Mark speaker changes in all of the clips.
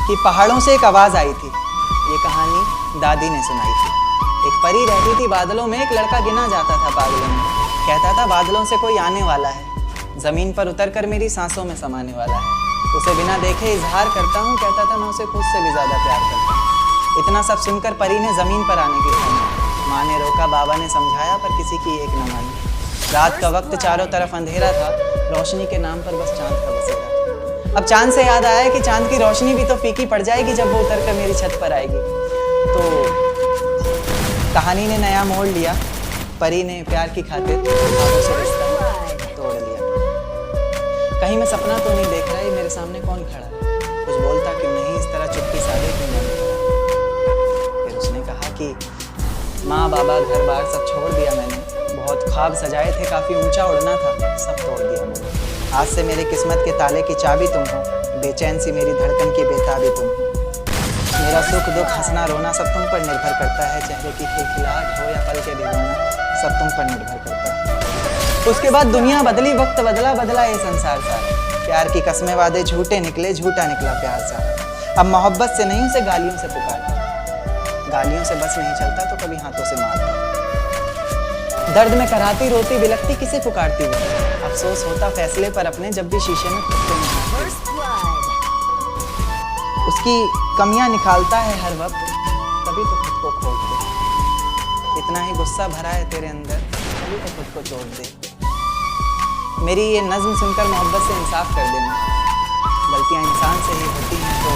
Speaker 1: कि पहाड़ों से एक आवाज़ आई थी। ये कहानी दादी ने सुनाई थी। एक परी रहती थी बादलों में, एक लड़का गिना जाता था पागलों में। कहता था बादलों से कोई आने वाला है, ज़मीन पर उतर कर मेरी सांसों में समाने वाला है। उसे बिना देखे इजहार करता हूँ, कहता था मैं उसे खुद से भी ज़्यादा प्यार करता हूँ। इतना सब सुनकर परी ने ज़मीन पर आने की ठानी। माँ ने रोका, बाबा ने समझाया, पर किसी की एक न मानी। रात का वक्त, चारों तरफ अंधेरा था, रोशनी के नाम पर बस चांद का बसेरा था। अब चांद से याद आया कि चांद की रोशनी भी तो फीकी पड़ जाएगी जब वो उतर कर मेरी छत पर आएगी। तो कहानी ने नया मोड़ लिया। परी ने प्यार की खातिर ख्वाबों से रिश्ता तोड़ लिया। कहीं मैं सपना तो नहीं देख रहा, ये मेरे सामने कौन खड़ा है? कुछ बोलता क्यों नहीं, इस तरह चुप्पी साधे क्यों नहीं? फिर उसने कहा कि माँ बाबा घर बार सब छोड़ दिया मैंने। बहुत ख्वाब सजाए थे, काफ़ी ऊंचा उड़ना था, सब तोड़ दिया मैंने। आज से मेरी किस्मत के ताले की चाबी तुम हो, बेचैन सी मेरी धड़कन की बेताबी तुम हो। मेरा सुख दुख हंसना रोना सब तुम पर निर्भर करता है। चेहरे की खिलखिलाहट हो या पल के भिगोना, सब तुम पर निर्भर करता है। उसके बाद दुनिया बदली, वक्त बदला, बदला ये संसार सारा। प्यार की कस्में वादे झूठे निकले, झूठा निकला प्यार सारा। अब मोहब्बत से नहीं, उसे गालियों से पुकारता। गालियों से बस नहीं चलता तो कभी हाथों से मारता। दर्द में कराती रोती बिलखती किसे पुकारती वो? अफसोस होता फैसले पर अपने, जब भी शीशे में खुद को निहारती। उसकी कमियां निकालता है हर वक्त, तभी तो खुद को खोल दे। इतना ही गुस्सा भरा है तेरे अंदर, तभी तो खुद को छोड़ दे। मेरी ये नज्म सुनकर मोहब्बत से इंसाफ कर देना। गलतियां इंसान से ही होती हैं तो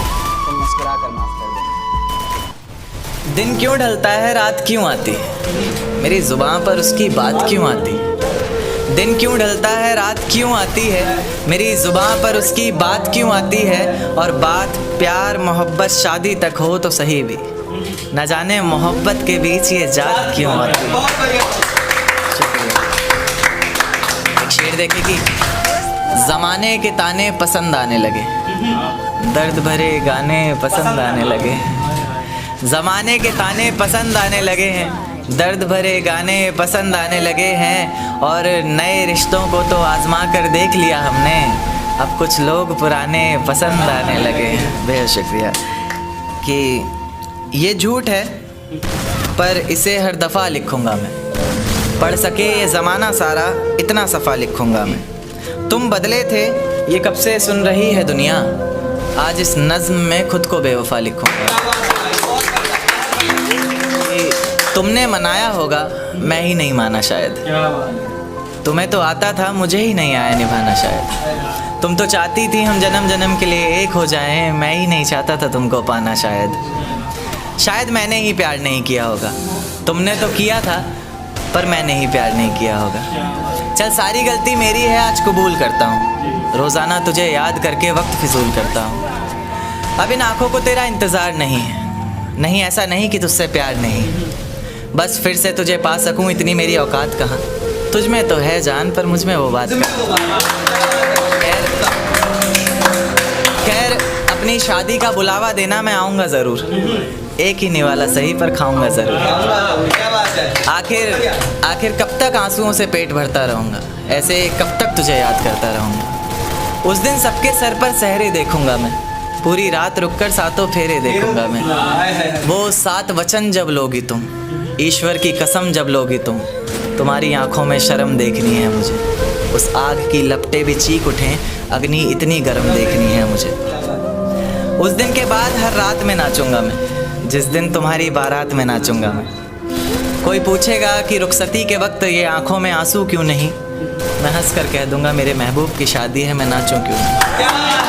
Speaker 1: तुम मुस्कुरा कर माफ कर देना।
Speaker 2: दिन क्यों ढलता है, रात क्यों आती है, मेरी जुबान पर उसकी बात क्यों आती है। दिन क्यों ढलता है, रात क्यों आती है, मेरी जुबान पर उसकी बात क्यों आती है। और बात प्यार मोहब्बत शादी तक हो तो सही भी, न जाने मोहब्बत के बीच ये जात क्यों आती है। एक शेर देखे कि ज़माने के ताने पसंद आने लगे, दर्द भरे गाने पसंद आने लगे। ज़माने के ताने पसंद आने लगे हैं, दर्द भरे गाने पसंद आने लगे हैं। और नए रिश्तों को तो आजमा कर देख लिया हमने, अब कुछ लोग पुराने पसंद आने लगे हैं। बेहद शुक्रिया। कि ये झूठ है पर इसे हर दफ़ा लिखूँगा मैं, पढ़ सके ये ज़माना सारा इतना सफ़ा लिखूँगा मैं। तुम बदले थे ये कब से सुन रही है दुनिया, आज इस नज़्म में खुद को बेवफा लिखूँगा। तुमने मनाया होगा, मैं ही नहीं माना शायद। तुम्हें तो आता था, मुझे ही नहीं आया निभाना शायद। तुम तो चाहती थी हम जन्म जन्म के लिए एक हो जाएं, मैं ही नहीं चाहता था तुमको पाना शायद। शायद मैंने ही प्यार नहीं किया होगा, तुमने तो किया था पर मैंने ही प्यार नहीं किया होगा। चल सारी गलती मेरी है, आज कबूल करता हूँ। रोज़ाना तुझे याद करके वक्त फिजूल करता हूँ। अब इन आँखों को तेरा इंतज़ार नहीं है, नहीं ऐसा नहीं कि तुझसे प्यार नहीं, बस फिर से तुझे पा सकूं इतनी मेरी औकात कहाँ। तुझ में तो है जान पर मुझ में वो बात कहाँ। खैर अपनी शादी का बुलावा देना मैं आऊँगा ज़रूर, एक ही निवाला सही पर खाऊँगा ज़रूर। आखिर कब तक आंसुओं से पेट भरता रहूँगा, ऐसे कब तक तुझे याद करता रहूँगा। उस दिन सबके सर पर सहरे देखूँगा मैं, पूरी रात रुककर सातों फेरे देखूँगा मैं। वो 7 वचन जब लोगी तुम, ईश्वर की कसम जब लोगी तुम, तुम्हारी आंखों में शर्म देखनी है मुझे। उस आग की लपटें भी चीख उठें, अग्नि इतनी गर्म देखनी है मुझे। उस दिन के बाद हर रात में नाचूंगा मैं, जिस दिन तुम्हारी बारात में नाचूंगा मैं। कोई पूछेगा कि रुखसती के वक्त ये आंखों में आंसू क्यों नहीं, मैं हंस कर कह दूंगा मेरे महबूब की शादी है, मैं नाचूं क्यों नहीं।